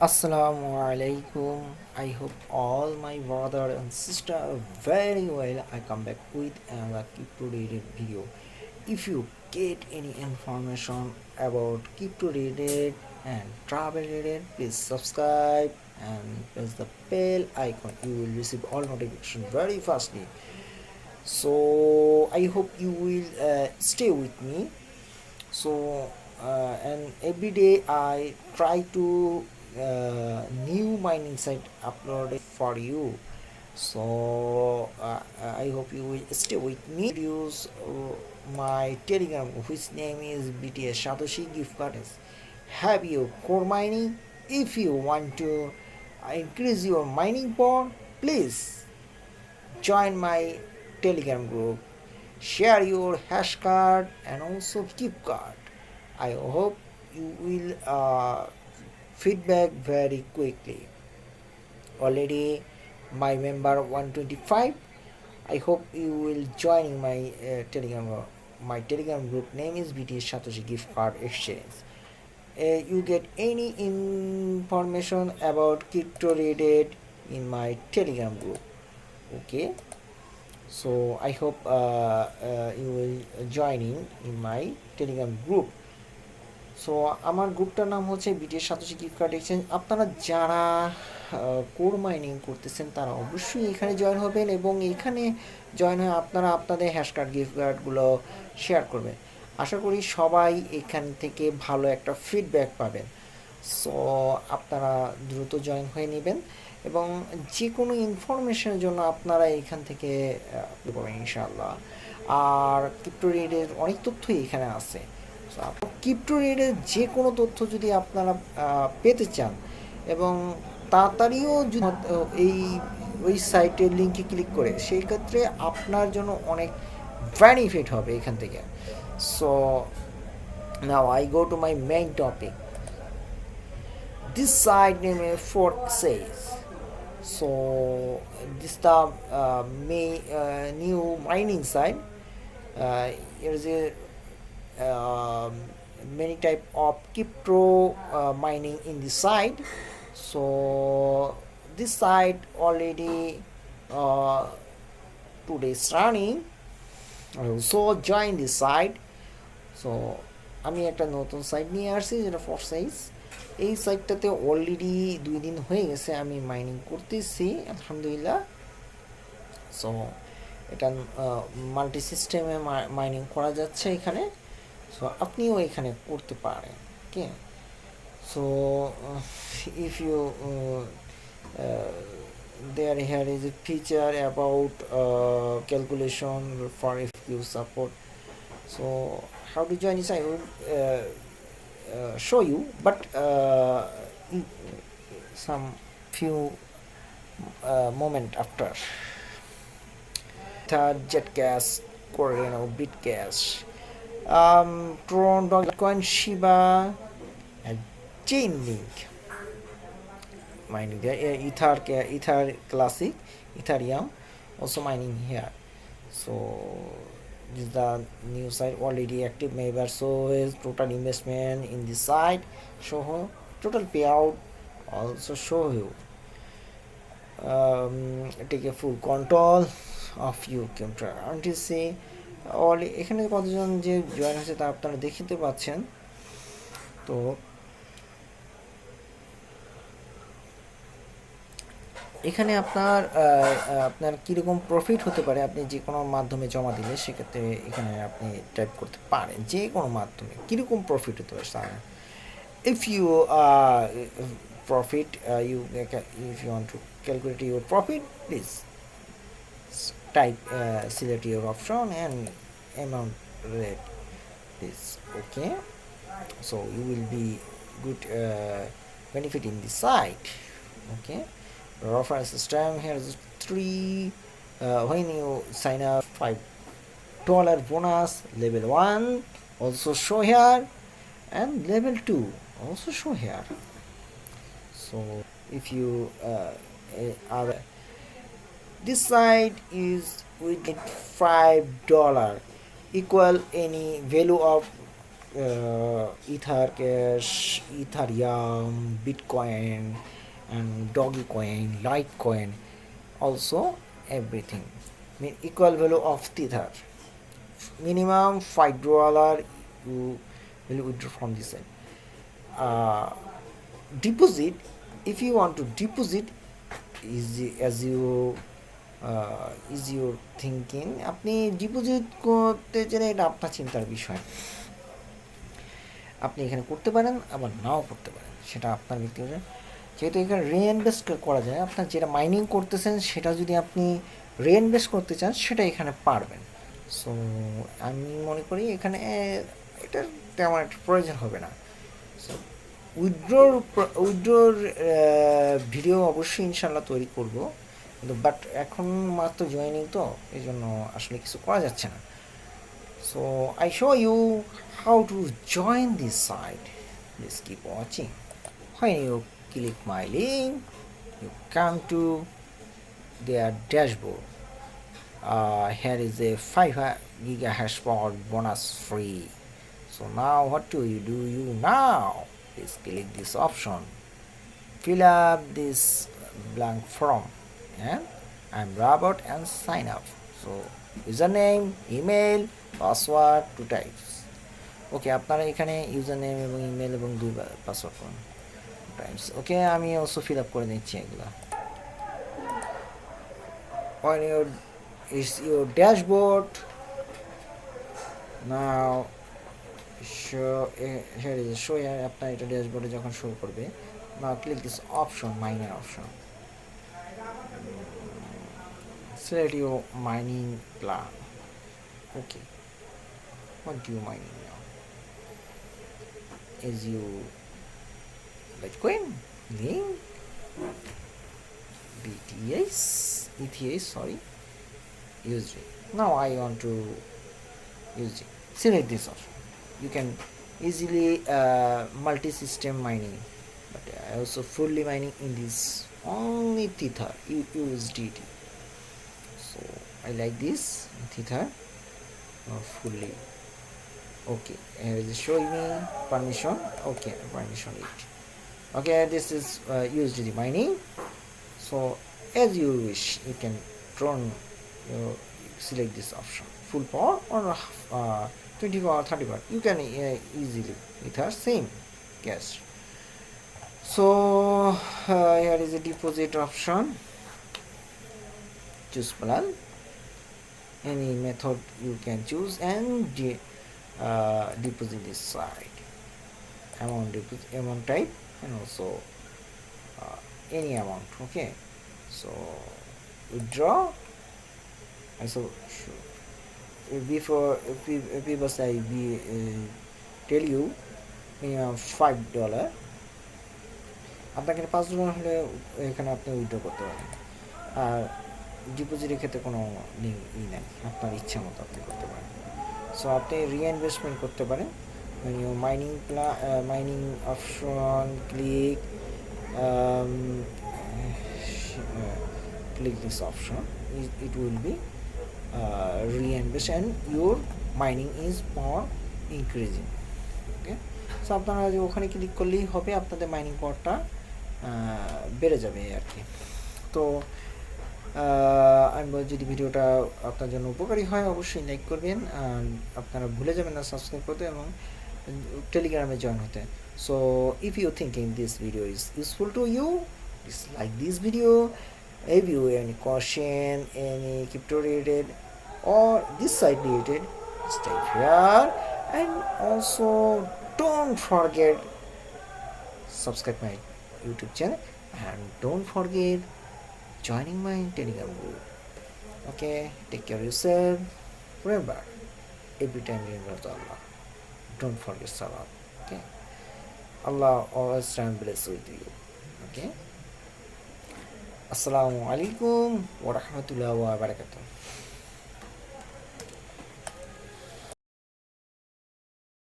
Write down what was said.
Assalamu alaikum. I hope all my brother and sister are very well. I come back with another crypto related video. If you get any information about crypto related and travel related, please subscribe and press the bell icon. You will receive all notification very fastly. So I hope you will stay with me. So and every day I try to new mining site upload for you. So I hope you will stay with me. Use my telegram which name is BTS Satoshi gift card. Have your core mining. If you want to increase your mining power, please join my telegram group, share your hash card and also gift card. I hope you will feedback very quickly. Already my member 125. I hope you will join my telegram group. My telegram group name is BTS Satoshi gift card exchange. You get any information about crypto related in my telegram group. Okay, so I hope you will join in my telegram group. So আমার গ্রুপটার নাম হচ্ছে BTS satoshi gift card exchange. আপনারা যারা core mining করতেছেন তারা অবশ্যই এখানে join হবেন এবং এখানে জয়েন হয়ে আপনারা আপনাদের হ্যাশ কার্ড গিফট কার্ডগুলো শেয়ার করবেন। আশা করি সবাই এখান থেকে ভালো একটা ফিডব্যাক পাবেন। সো আপনারা দ্রুত জয়েন হয়ে নেবেন এবং যে কোনো ইনফরমেশনের জন্য আপনারা এখান থেকে করবেন ইনশাআল্লাহ। আর ক্রিপ্টো রেটের অনেক তথ্যই এখানে আছে। ক্রিপ্টো রেটের যে কোনো তথ্য যদি আপনারা পেতে চান এবং তাড়াতাড়িও যদি এই ওই সাইটের লিঙ্কে ক্লিক করে সেই ক্ষেত্রে আপনার জন্য অনেক বেনিফিট হবে এখান থেকে। So now I go to my main topic. This site name is forsage. So this is the new mining site. Here is a many type of crypto mining in the site. So this site already 2 days running. I also join this site. So আমি একটা নতুন site নিয়ে আসছি যেটা ফরসাইজ। এই সাইটটাতে already 2 দিন হয়ে গেছে আমি মাইনিং করতেছি আলহামদুলিল্লাহ। সো এটা মাল্টি সিস্টেমে মাইনিং করা যাচ্ছে এখানে। সো আপনিও এখানে করতে পারেন। Okay, so if you there here is a feature about calculation for if you support. So how to join this I will show you, but some few moment after. Third jet gas, Korean or bit gas, Tron, Dogecoin, Shiba, and Chainlink mining there. Ether Classic, Ethereum also mining here. So this is the new site already active member. So is total investment in this site, show total payout also show you. Take a full control of you computer until say all এখানে কতজন যে join হয়েছে তা আপনারা দেখতে পাচ্ছেন। তো এখানে আপনার কীরকম প্রফিট হতে পারে আপনি যে কোনো মাধ্যমে জমা দিলে সেক্ষেত্রে এখানে আপনি টাইপ করতে পারেন যে কোনো মাধ্যমে কীরকম প্রফিট হতে পারে। If you profit if you want to calculate your profit, please type select your option and amount rate this. Okay, so you will be good benefit in the site. Okay, referral system here is 3 when you sign up $5 bonus, level 1 also show here and level 2 also show here. So if you are this site is with $5 equal any value of Ether Cash, Ethereum, Bitcoin, and Dogecoin, Litecoin, also everything. Mean equal value of Tether. Minimum $5 you will withdraw from this side. Deposit, if you want to deposit, is your thinking, আপনি deposit করতে চাইলে এটা আপনার চিন্তার বিষয়। আপনি এখানে করতে পারেন, আবার নাও করতে পারেন, সেটা আপনার ব্যক্তিগত। যেহেতু এখানে রিইনভেস্ট করা যায়, আপনার যেটা মাইনিং করতেছেন সেটা যদি আপনি রিইনভেস্ট করতে চান সেটা এখানে পারবেন। সো আমি মনে করি এখানে এটার তেমন একটা প্রয়োজন হবে না। সো উইথড্রোর ভিডিও অবশ্যই ইনশাল্লাহ তৈরি করব, কিন্তু বাট এখন মাত্র জয়েনিং তো, এই জন্য আসলে কিছু করা যাচ্ছে না। So I show you how to join this site. Please keep watching. When you click my link, you come to their dashboard. Here is a 5 gigahash power bonus free. So now what do you now? Please click this option. Fill up this blank form and I'm Robert and sign up. So username, email, password 2 types. Okay, আপনারা এখানে user name এবং email এবং 2 password করুন types. ওকে, আমি also fill up করে নিচ্ছি এগুলা। on your dashboard now show here is show here, আপনার এটা ড্যাশবোর্ডে যখন শো করবে, now click this option, miner option, select your mining plan. Okay, what do you mining now? Is you Bitcoin, Link, ETH, sorry, USD. Now I want to use it. Select this option. You can easily multi-system mining, but I also fully mining in this only Tether USDT. So I like this Tether fully. Okay, and it is showing me permission. Okay, permission it. Okay, this is USDT mining. So as you wish, you can turn select this option, full power or 20 power, 30 power. You can easily with our same cash. So here is a deposit option. Choose plan. Any method you can choose and deposit this side. Amount type and also any amount. Okay, so withdraw. So before I tell you minimum $5. আপনাকে $5 হলে এখানে আপনি withdraw করতে পারেন, আর ডিপোজিটের ক্ষেত্রে কোনো ই নাই, আপনার ইচ্ছা মতো আপনি করতে পারেন। সো আপনি রিইনভেস্টমেন্ট করতে পারেন। Mining option click this option, it will be reinvest and your mining is more increasing. Okay, so আপনারা যে ওখানে ক্লিক করলেই হবে, আপনাদের মাইনিং পাওয়ারটা বেড়ে যাবে আর কি। তো আমি যদি ভিডিওটা আপনার জন্য উপকারী হয় অবশ্যই লাইক করবেন, আর আপনারা ভুলে যাবেন না সাবস্ক্রাইব করতে এবং টেলিগ্রামে জয়েন হতে। So if you thinking this video is useful to you, please like this video. If you have any question, any crypto related or this site related, stay here, and also don't forget subscribe my YouTube channel and don't forget joining my Telegram group. Okay, take care of yourself. Remember, every time you remember to Allah, don't forget Salat. Okay, Allah always time bless with you. Okay. Assalamu alaikum wa rahmatullahi wa barakatuh.